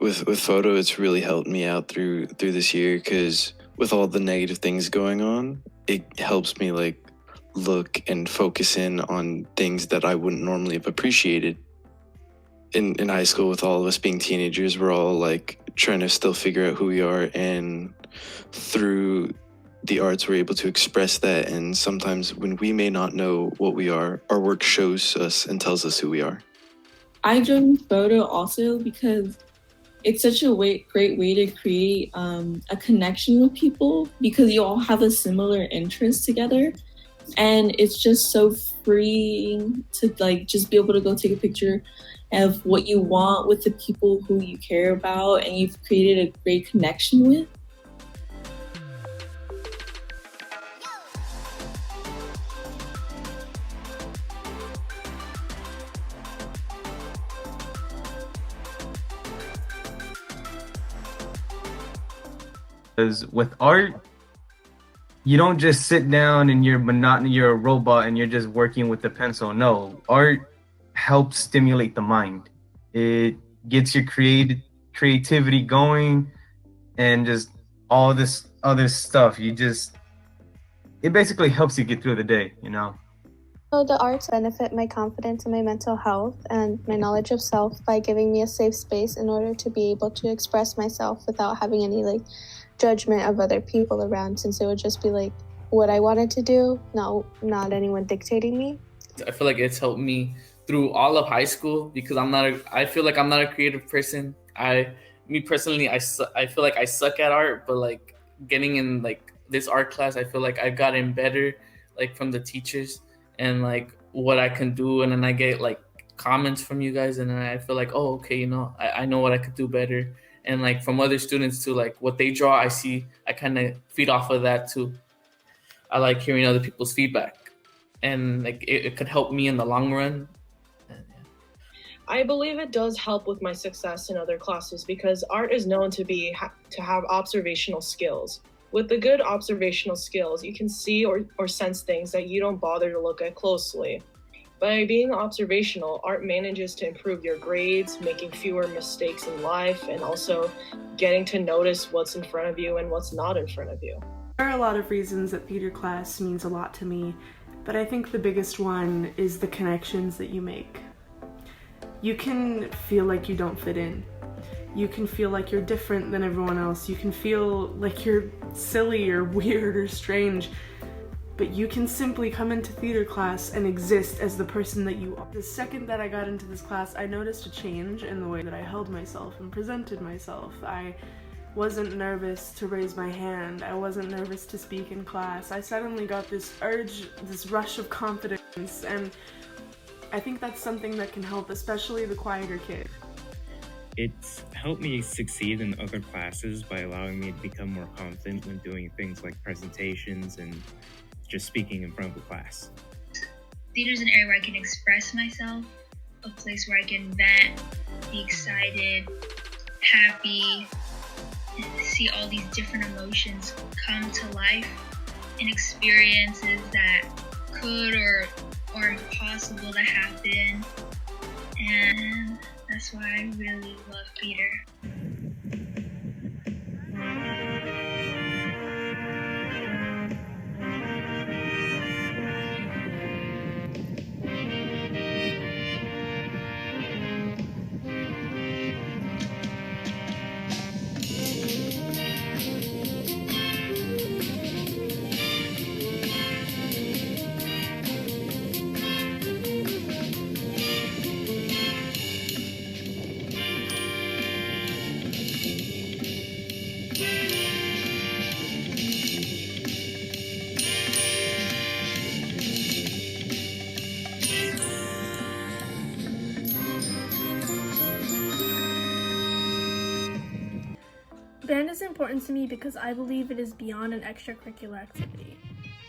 with photo, it's really helped me out through this year because with all the negative things going on, it helps me like look and focus in on things that I wouldn't normally have appreciated. In high school, with all of us being teenagers, we're all like trying to still figure out who we are, and through the arts, we're able to express that. And sometimes when we may not know what we are, our work shows us and tells us who we are. I joined photo also because it's such a great way to create a connection with people because you all have a similar interest together, and it's just so freeing to like just be able to go take a picture of what you want with the people who you care about and you've created a great connection with. Because with art, you don't just sit down and you're a robot and you're just working with the pencil. No, art helps stimulate the mind. It gets your creativity going and just all this other stuff. It basically helps you get through the day, you know? So the arts benefit my confidence and my mental health and my knowledge of self by giving me a safe space in order to be able to express myself without having any like judgment of other people around, since it would just be like what I wanted to do, not anyone dictating me. I feel like it's helped me through all of high school because I feel like I'm not a creative person. Me personally, I feel like I suck at art, but like getting in like this art class, I feel like I've gotten better, like from the teachers and like what I can do. And then I get like comments from you guys, and then I feel like, oh, okay, I know what I could do better. And like from other students too, like what they draw, I kind of feed off of that too. I like hearing other people's feedback, and like it could help me in the long run. I believe it does help with my success in other classes because art is known to have observational skills. With the good observational skills, you can see or sense things that you don't bother to look at closely. By being observational, art manages to improve your grades, making fewer mistakes in life, and also getting to notice what's in front of you and what's not in front of you. There are a lot of reasons that theater class means a lot to me, but I think the biggest one is the connections that you make. You can feel like you don't fit in. You can feel like you're different than everyone else. You can feel like you're silly or weird or strange, but you can simply come into theater class and exist as the person that you are. The second that I got into this class, I noticed a change in the way that I held myself and presented myself. I wasn't nervous to raise my hand. I wasn't nervous to speak in class. I suddenly got this urge, this rush of confidence, and I think that's something that can help, especially the quieter kid. It's helped me succeed in other classes by allowing me to become more confident when doing things like presentations and just speaking in front of the class. Theater is an area where I can express myself, a place where I can vent, be excited, happy, and see all these different emotions come to life, and experiences that could or are impossible to happen. And that's why I really love theater. Band is important to me because I believe it is beyond an extracurricular activity.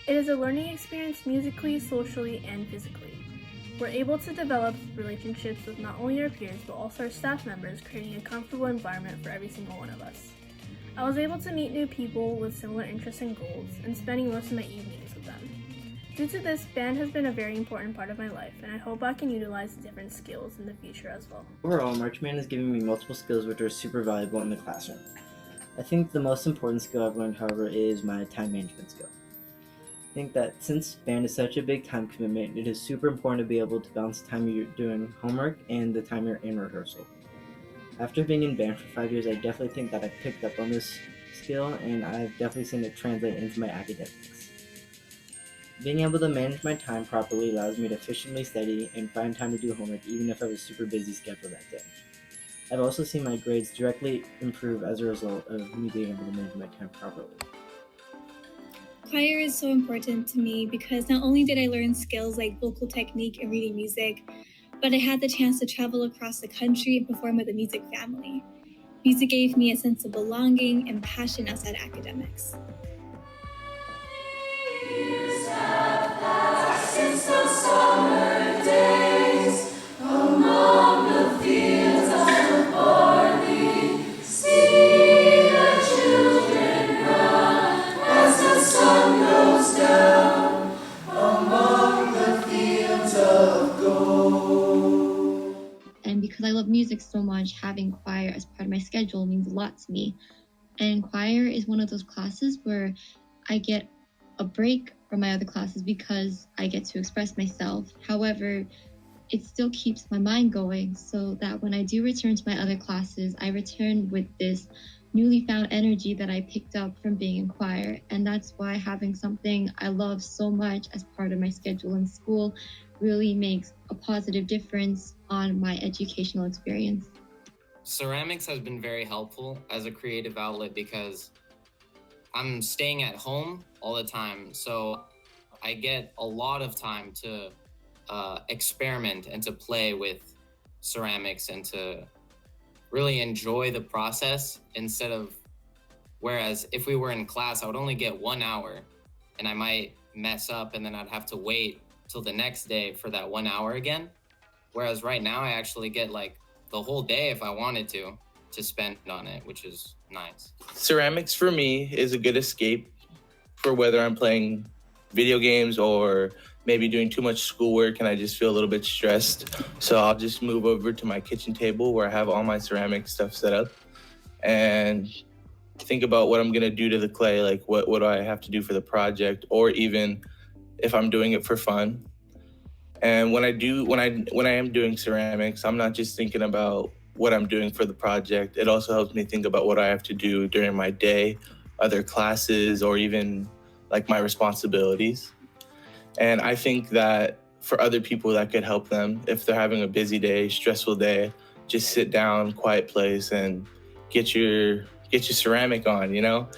It is a learning experience musically, socially, and physically. We're able to develop relationships with not only our peers, but also our staff members, creating a comfortable environment for every single one of us. I was able to meet new people with similar interests and goals, and spending most of my evenings with them. Due to this, band has been a very important part of my life, and I hope I can utilize the different skills in the future as well. Overall, marching band has given me multiple skills which are super valuable in the classroom. I think the most important skill I've learned, however, is my time management skill. I think that since band is such a big time commitment, it is super important to be able to balance the time you're doing homework and the time you're in rehearsal. After being in band for 5 years, I definitely think that I've picked up on this skill, and I've definitely seen it translate into my academics. Being able to manage my time properly allows me to efficiently study and find time to do homework even if I have a super busy schedule that day. I've also seen my grades directly improve as a result of me being able to manage my time properly. Choir is so important to me because not only did I learn skills like vocal technique and reading music, but I had the chance to travel across the country and perform with a music family. Music gave me a sense of belonging and passion outside academics. Since the summer days, among the fields of barley, see the children run as the sun goes down among the fields of gold. And because I love music so much, having choir as part of my schedule means a lot to me. And choir is one of those classes where I get a break from my other classes because I get to express myself. However, it still keeps my mind going so that when I do return to my other classes, I return with this newly found energy that I picked up from being in choir. And that's why having something I love so much as part of my schedule in school really makes a positive difference on my educational experience. Ceramics has been very helpful as a creative outlet because I'm staying at home all the time, so I get a lot of time to experiment and to play with ceramics and to really enjoy the process instead of, whereas if we were in class, I would only get 1 hour and I might mess up and then I'd have to wait till the next day for that 1 hour again. Whereas right now I actually get like the whole day if I wanted to spend on it, which is nice. Ceramics for me is a good escape for whether I'm playing video games or maybe doing too much schoolwork and I just feel a little bit stressed. So I'll just move over to my kitchen table where I have all my ceramic stuff set up and think about what I'm gonna do to the clay, like what do I have to do for the project, or even if I'm doing it for fun. And when I am doing ceramics, I'm not just thinking about what I'm doing for the project. It also helps me think about what I have to do during my day, other classes, or even like my responsibilities. And I think that for other people that could help them if they're having a busy day, stressful day, just sit down, quiet place and get your ceramic on, you know?